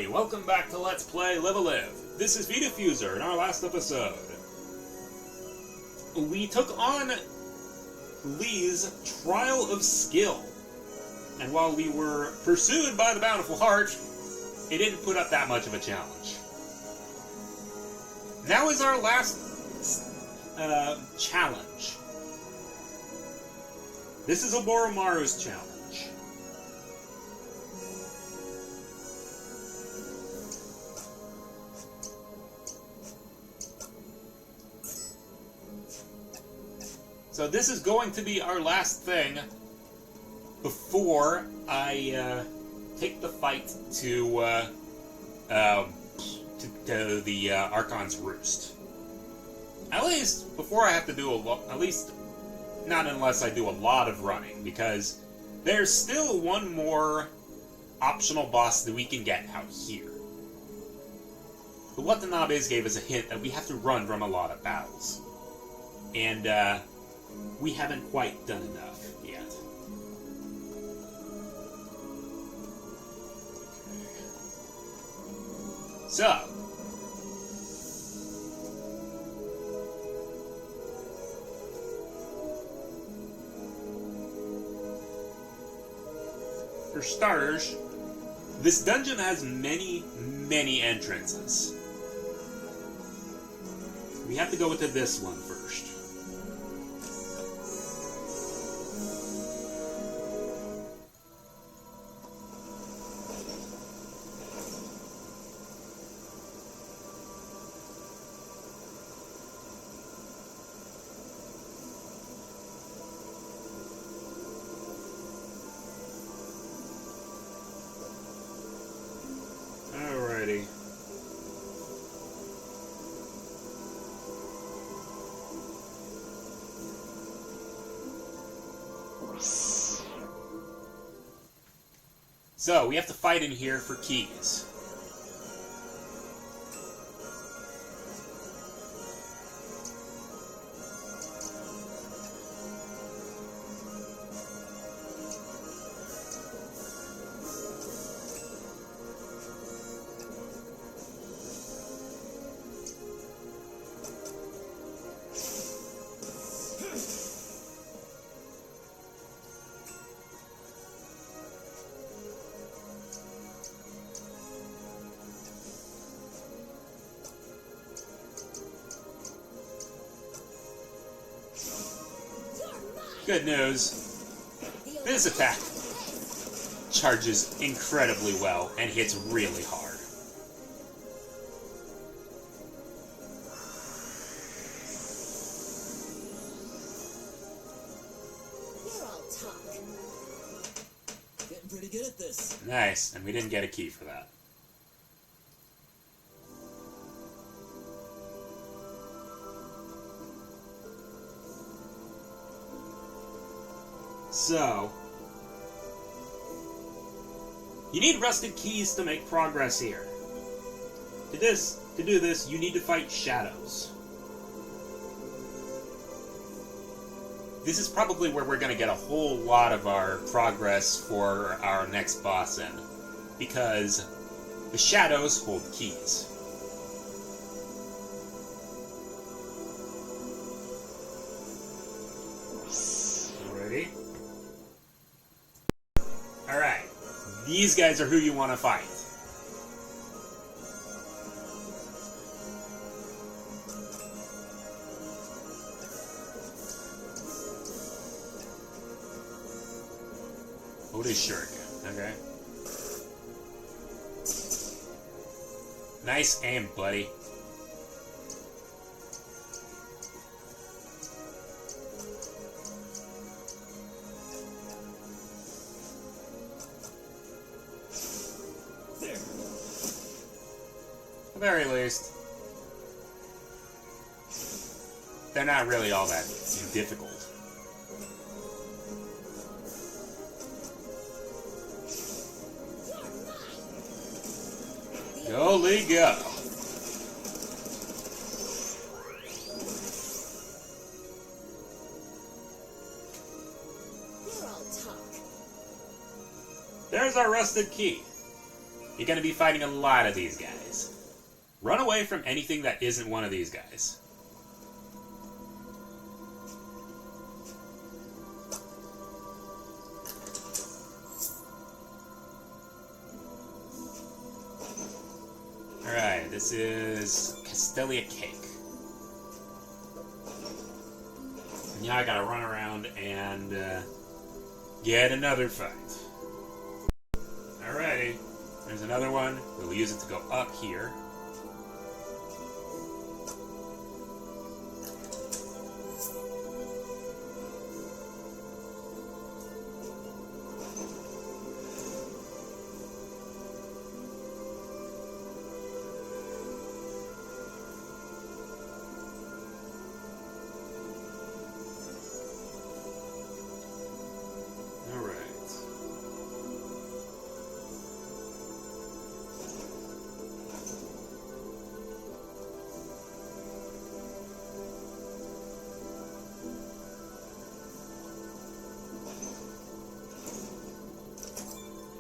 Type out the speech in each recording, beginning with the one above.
everybody, welcome back to Let's Play Live a Live. This is Vdiffuser. In our last episode, we took on Lee's Trial of Skill. And while we were pursued by the Bountiful Heart, it didn't put up that much of a challenge. Now is our last challenge. This is Oboromaru's challenge. So this is going to be our last thing before I take the fight to the Archon's Roost. At least before I have to do at least not unless I do a lot of running, because there's still one more optional boss that we can get out here. The Watanabes gave us a hint that we have to run from a lot of battles. And we haven't quite done enough yet. So, for starters, this dungeon has many entrances. We have to go into this one first. Alrighty. So, we have to fight in here for keys. Good news, this attack charges incredibly well and hits really hard. You're all talk. Getting pretty good at this. Nice, and we didn't get a key for that. So, you need rusted keys to make progress here. To do this, you need to fight shadows. This is probably where we're going to get a whole lot of our progress for our next boss in, because the shadows hold keys. Ready? Alright, these guys are who you want to fight. What is shuriken? Okay. Nice aim, buddy. At the very least, they're not really all that difficult. Go, Lee, go! You're all talk. There's our rusted key. You're going to be fighting a lot of these guys. Run away from anything that isn't one of these guys. Alright, this is Castelia Cake. And now I gotta run around and get another fight. Alrighty, there's another one. We'll use it to go up here.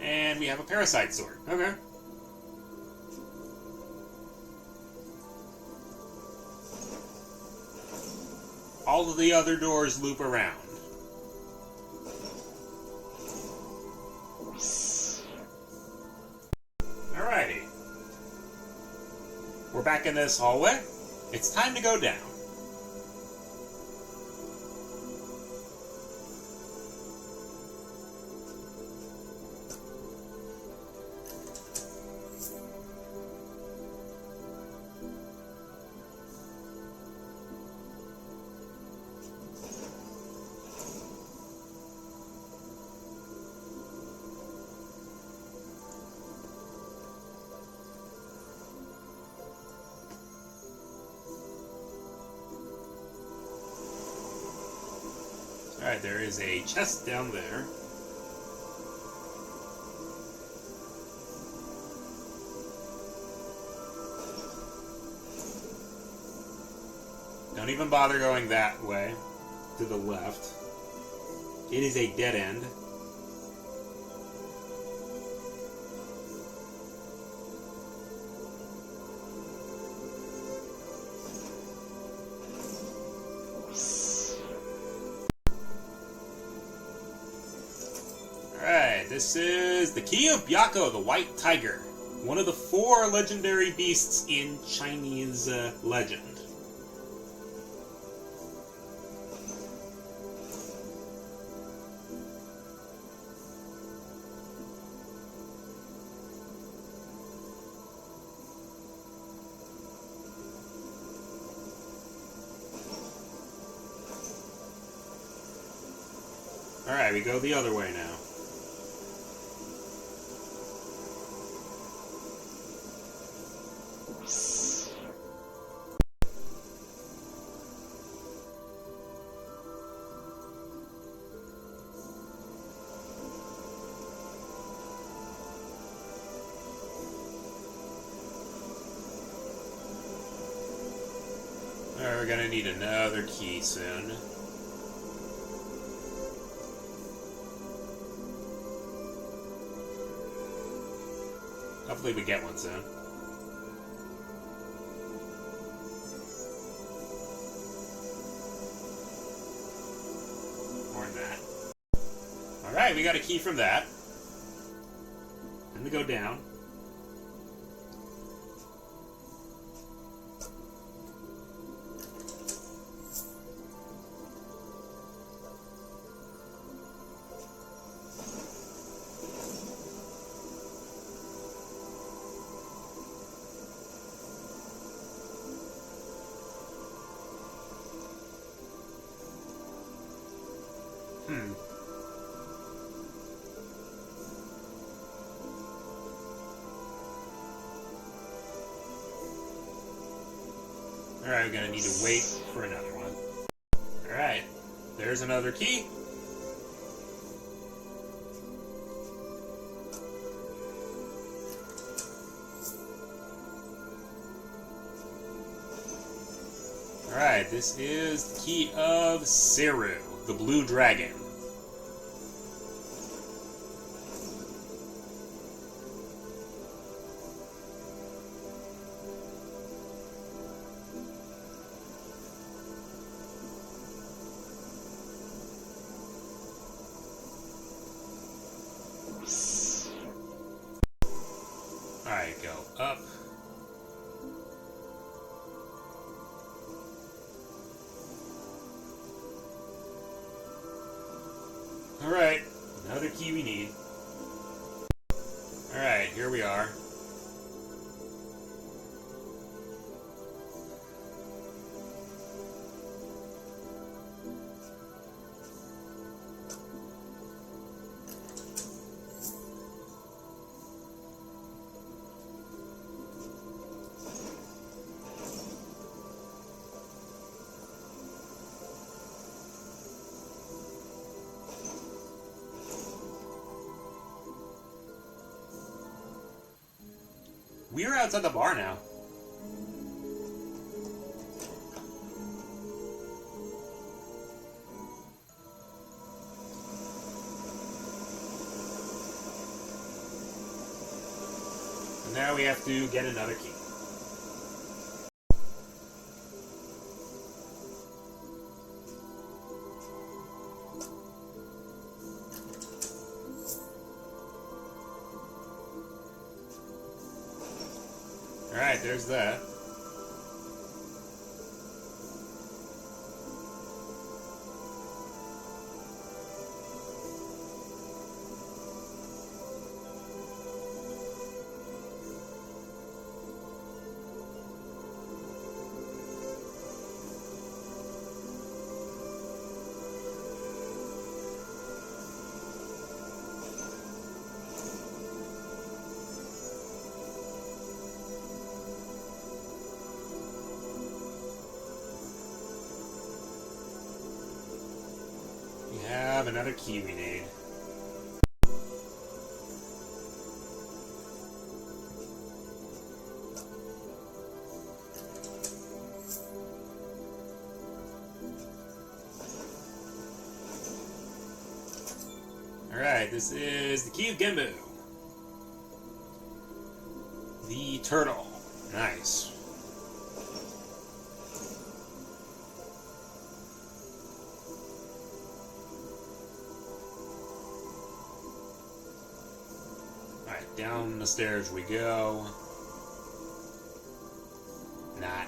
And we have a parasite sword. Okay. All of the other doors loop around. Alrighty. We're back in this hallway. It's time to go down. Alright, there is a chest down there. Don't even bother going that way, to the left. It is a dead end. This is the Key of Byakko, the White Tiger, one of the 4 legendary beasts in Chinese legend. Alright, we go the other way now. Alright, we're gonna need another key soon. Hopefully we get one soon. More than that. Alright, we got a key from that. Then we go down. Alright, we're gonna need to wait for another one. Alright, there's another key. Alright, this is the Key of Seru, the Blue Dragon. go up. Alright, another key we need. Alright, here we are. We're outside the bar now. And now we have to get another key. Alright, there's that. We have another key we need. Alright, this is the key of Genbu. The turtle. Nice. Alright, down the stairs we go. Not.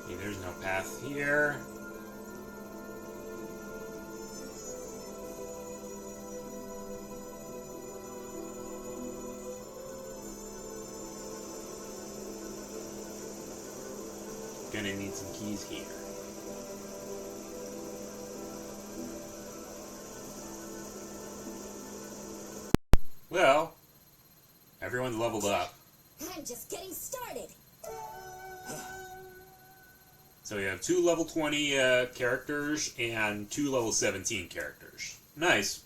Okay, there's no path here. Gonna need some keys here. Well, everyone's leveled up. I'm just getting started. So we have 2 level 20 characters and 2 level 17 characters. Nice.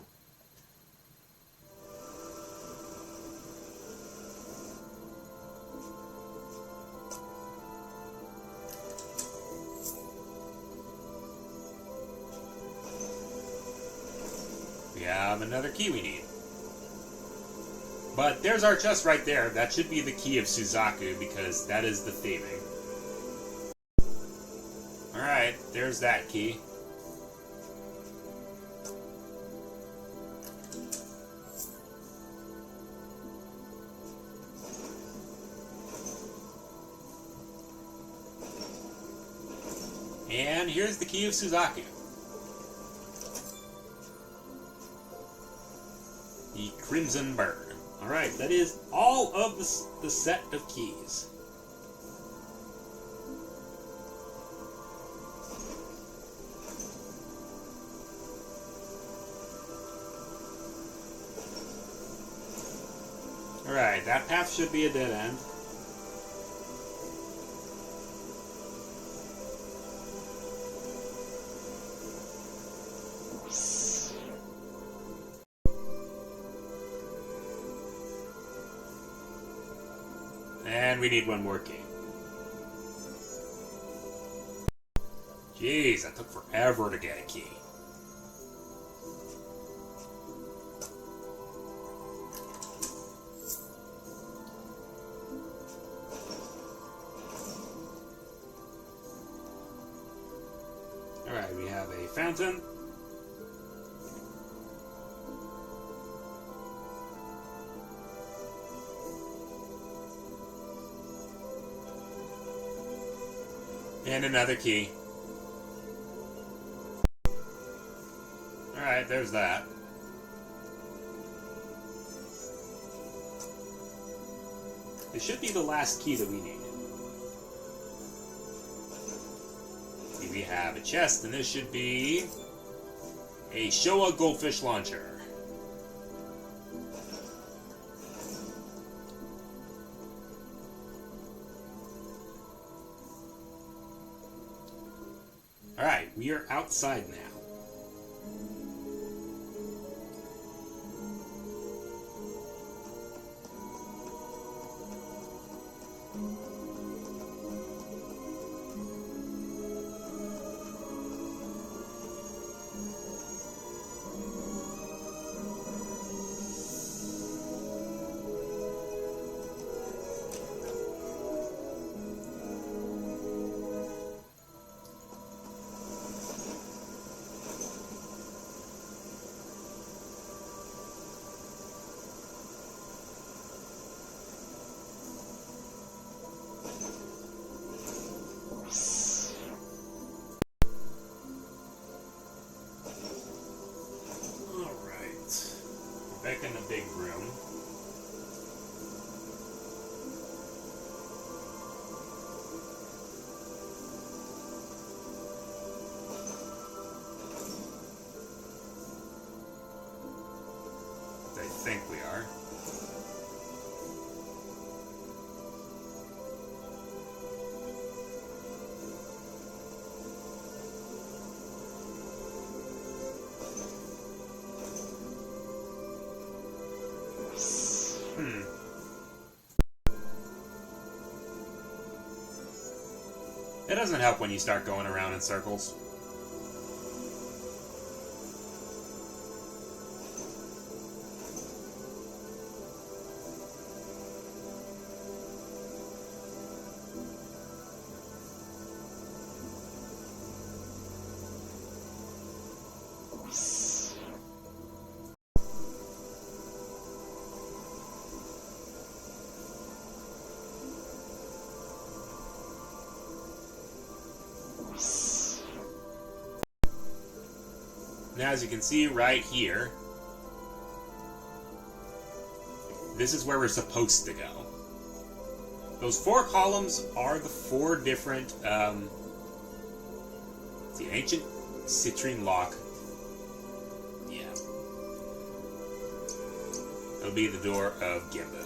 We have another key we need. But there's our chest right there. That should be the key of Suzaku because that is the theming. Alright, there's that key. And here's the key of Suzaku. The Crimson Bird. Alright, that is all of the set of keys. Alright, that path should be a dead end. And we need one more key. Jeez, that took forever to get a key. fountain. And another key. Alright, there's that. It should be the last key that we need. Here we have a chest, and this should be a Showa goldfish launcher. Alright, we are outside now. Back in the big room. I think we are. It doesn't help when you start going around in circles. Now, as you can see right here, this is where we're supposed to go. Those 4 columns are the 4 different, the ancient citrine lock. Yeah. It'll be the door of Gimba.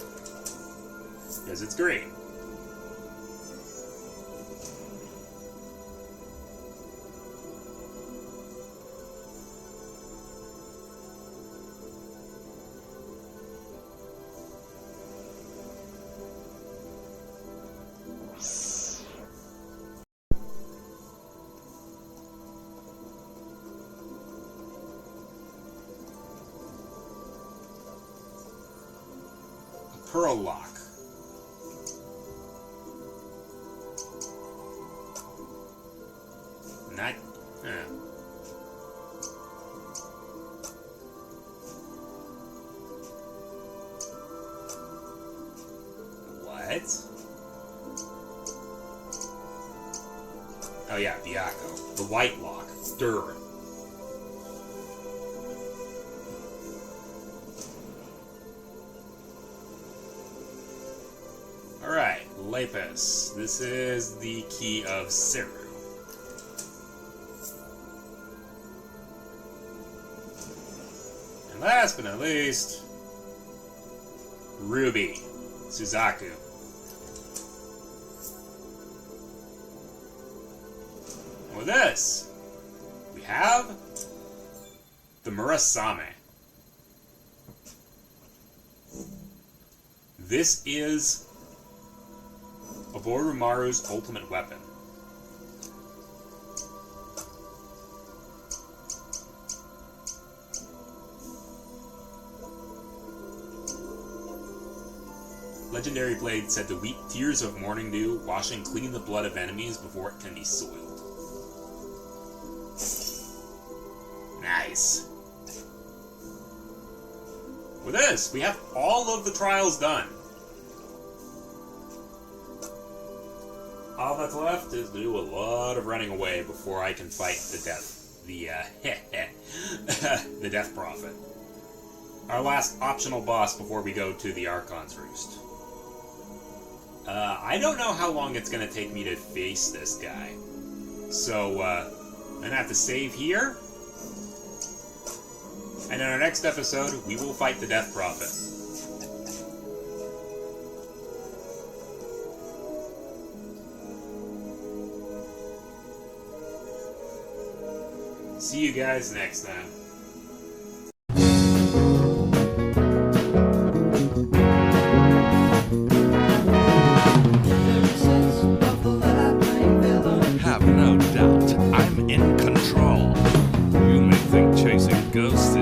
Because it's green. Pearl lock. Not. What? Oh yeah, Byakko. The white lock. Dur. Alright, Lapis. This is the key of Seru. And last but not least, Ruby. Suzaku. And with this, we have the Murasame. This is Oboromaru's ultimate weapon. Legendary blade said to weep tears of morning dew, washing clean the blood of enemies before it can be soiled. at this! We have all of the trials done. All that's left is to do a lot of running away before I can fight the the Death Prophet. Our last optional boss before we go to the Archon's Roost. I don't know how long it's going to take me to face this guy. So, I'm going to have to save here. And in our next episode, we will fight the Death Prophet. See you guys next time. Have no doubt, I'm in control. You may think chasing ghosts